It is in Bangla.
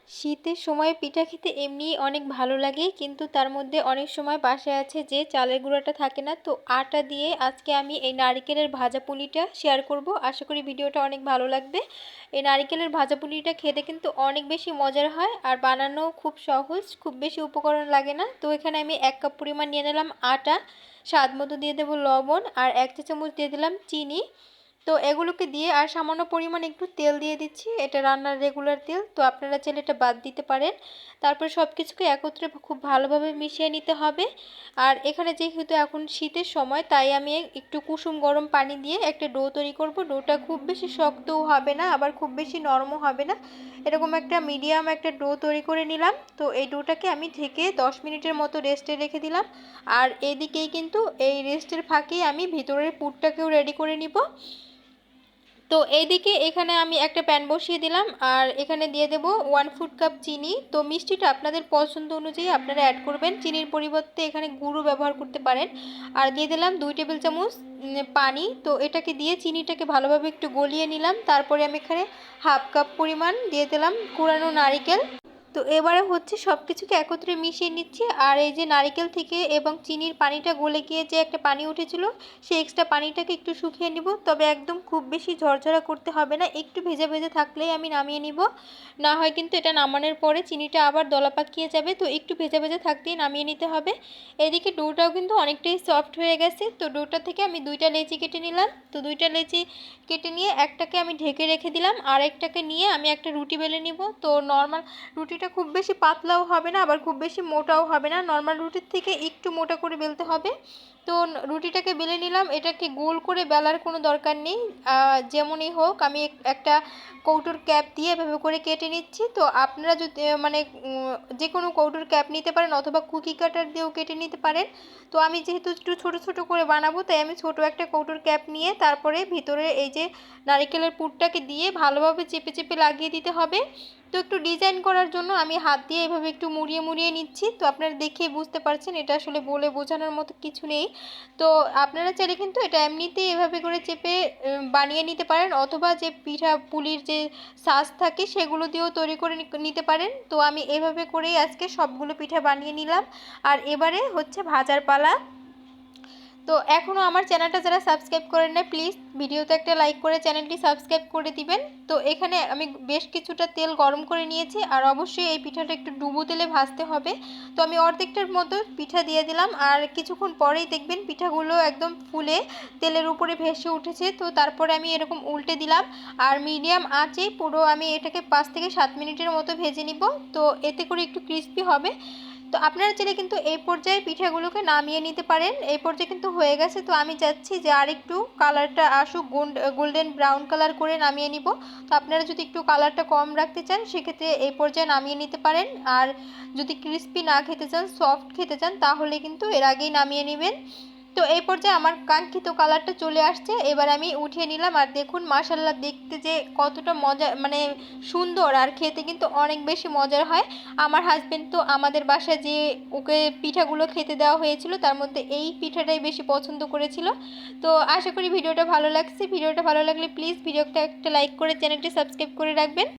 শীতের সময় পিঠা খেতে এমনিই অনেক ভালো লাগে, কিন্তু তার মধ্যে অনেক সময় বাসায় আছে যে চালের গুঁড়াটা থাকে না। তো আটা দিয়ে আজকে আমি এই নারিকেলের ভাজা পুলিটা শেয়ার করব। আশা করি ভিডিওটা অনেক ভালো লাগবে। এই নারিকেলের ভাজা পুলিটা খেতে কিন্তু অনেক বেশি মজার হয়, আর বানানো খুব সহজ, খুব বেশি উপকরণ লাগে না। তো এখানে আমি 1 কাপ পরিমাণ নিয়ে নিলাম আটা, স্বাদ মতো দিয়ে দেবো লবণ, আর 1 চা চামচ দিয়ে দিলাম চিনি। তো এগুলোকে দিয়ে আর সামান্য পরিমাণ একটু তেল দিয়ে দিচ্ছি, এটা রান্নার রেগুলার তেল, তো আপনারা চাইলে এটা বাদ দিতে পারেন। তারপর সব কিছুকে একত্রে খুব ভালোভাবে মিশিয়ে নিতে হবে। আর এখানে যেহেতু এখন শীতের সময়, তাই আমি একটু কুসুম গরম পানি দিয়ে একটা ডো তৈরি করব। ডোটা খুব বেশি শক্তও হবে না, আবার খুব বেশি নরমও হবে না, এরকম একটা মিডিয়াম একটা ডো তৈরি করে নিলাম। তো এই ডোটাকে আমি ঢেকে 10 মিনিটের মতো রেস্টে রেখে দিলাম। আর এদিকেই কিন্তু এই রেস্টের ফাঁকেই আমি ভিতরের পুরটাকেও রেডি করে নিব। তো এইদিকে এখানে আমি একটা প্যান বসিয়ে দিলাম, আর এখানে দিয়ে দেব 1 কাপ চিনি। তো মিষ্টিটা আপনাদের পছন্দ অনুযায়ী আপনারা অ্যাড করবেন, চিনির পরিবর্তে এখানে গুঁড়ো ব্যবহার করতে পারেন। আর দিয়ে দিলাম 2 টেবিল চামচ পানি। তো এটাকে দিয়ে চিনিটাকে ভালোভাবে একটু গলিয়ে নিলাম। তারপরে আমি এখানে 1/2 কাপ পরিমাণ দিয়ে দিলাম কুড়ানো নারিকেল। তো এবারে হচ্ছে সব কিছুকে একত্রে মিশিয়ে নিচ্ছি। আর এই যে নারিকেল থেকে এবং চিনির পানিটা গলে গিয়ে যে একটা পানি উঠেছিল, সেই এক্সট্রা পানিটাকে একটু শুকিয়ে নিব। তবে একদম খুব বেশি ঝরঝরা করতে হবে না, একটু ভেজা ভেজা থাকলেই আমি নামিয়ে নিব। না হয় কিন্তু এটা নামানোর পরে চিনিটা আবার দলা পাকিয়ে যাবে, তো একটু ভেজা ভেজা থাকতেই নামিয়ে নিতে হবে। এদিকে ডোটাও কিন্তু অনেকটাই সফট হয়ে গেছে। তো ডোটা থেকে আমি 2টা লেচি কেটে নিলাম। তো 2টা লেচি কেটে নিয়ে একটাকে আমি ঢেকে রেখে দিলাম, আর একটাকে নিয়ে আমি একটা রুটি বেলে নিব। তো নর্মাল রুটিটা খুব বেশি পাতলাও হবে না, আবার খুব বেশি মোটাও হবে না, নর্মাল রুটির থেকে একটু মোটা করে বেলতে হবে। তো রুটিটাকে বেলে নিলাম। এটাকে গোল করে বেলার কোনো দরকার নেই, যেমনই হোক আমি একটা কৌটোর ক্যাপ দিয়ে এভাবে করে কেটে নিচ্ছি। তো আপনারা যদি মানে যে কোনো কৌটোর ক্যাপ নিতে পারেন, অথবা কুকি কাটার দিয়েও কেটে নিতে পারেন। তো আমি যেহেতু একটু ছোটো ছোটো করে বানাবো, তাই আমি ছোটো একটা কৌটোর ক্যাপ নিয়ে তারপরে ভিতরে এই যে নারিকেলের পুরটাকে দিয়ে ভালোভাবে চেপে চেপে লাগিয়ে দিতে হবে। তো একটু ডিজাইন করার জন্য আমি হাত দিয়ে এভাবে একটু মুড়িয়ে মুড়িয়ে নিচ্ছি। তো আপনারা দেখেই বুঝতে পারছেন, এটা আসলে বলে বোঝানোর মতো কিছু নেই। তো আপনারা চাইলে কিন্তু এটা এমনিতেই এভাবে করে চেপে বানিয়ে নিতে পারেন, অথবা যে পিঠা পুলির যে সাজ থাকে সেগুলো দিয়েও তৈরি করে নিতে পারেন। তো আমি এভাবে করেই আজকে সবগুলো পিঠা বানিয়ে নিলাম। আর এবারে হচ্ছে ভাজার পালা। তো এখনও আমার চ্যানেলটা যারা সাবস্ক্রাইব করেন না, প্লিজ ভিডিওতে একটা লাইক করে চ্যানেলটি সাবস্ক্রাইব করে দিবেন। তো এখানে আমি বেশ কিছুটা তেল গরম করে নিয়েছি, আর অবশ্যই এই পিঠাটা একটু ডুবো তেলে ভাজতে হবে। তো আমি অর্ধেকটার মতো পিঠা দিয়ে দিলাম, আর কিছুক্ষণ পরেই দেখবেন পিঠাগুলো একদম ফুলে তেলের উপরে ভেসে উঠেছে। তো তারপরে আমি এরকম উল্টে দিলাম, আর মিডিয়াম আঁচে পুরো আমি এটাকে 5 থেকে 7 মিনিটের মতো ভেজে নিব। তো এতে করে একটু ক্রিস্পি হবে। তো আপনারা চাইলে কিন্তু এই পর্যায়ে পিঠাগুলোকে নামিয়ে নিতে পারেন। এই পর্যায়ে কিন্তু হয়ে গেছে। তো আমি চাচ্ছি যে আর একটু কালারটা আসুক, গোল্ডেন ব্রাউন কালার করে নামিয়ে নিব। তো আপনারা যদি একটু কালারটা কম রাখতে চান, সেক্ষেত্রে এই পর্যায়ে নামিয়ে নিতে পারেন। আর যদি ক্রিস্পি না খেতে চান, সফট খেতে চান, তাহলে কিন্তু এর আগেই নামিয়ে নেবেন। তো এই পর্যায়ে আমার কাঙ্ক্ষিত কালারটা চলে আসছে। এবার আমি উঠিয়ে নিলাম, আর দেখুন মাশাআল্লাহ দেখতে যে কতটা মজা, মানে সুন্দর, আর খেতে কিন্তু অনেক বেশি মজার হয়। আমার হাজবেন্ড তো আমাদের বাসায় যে ওকে পিঠাগুলো খেতে দেওয়া হয়েছিল, তার মধ্যে এই পিঠাটাই বেশি পছন্দ করেছিল। তো আশা করি ভিডিওটা ভালো লাগছে। ভিডিওটা ভালো লাগলে প্লিজ ভিডিওটা একটা লাইক করে চ্যানেলটি সাবস্ক্রাইব করে রাখবেন।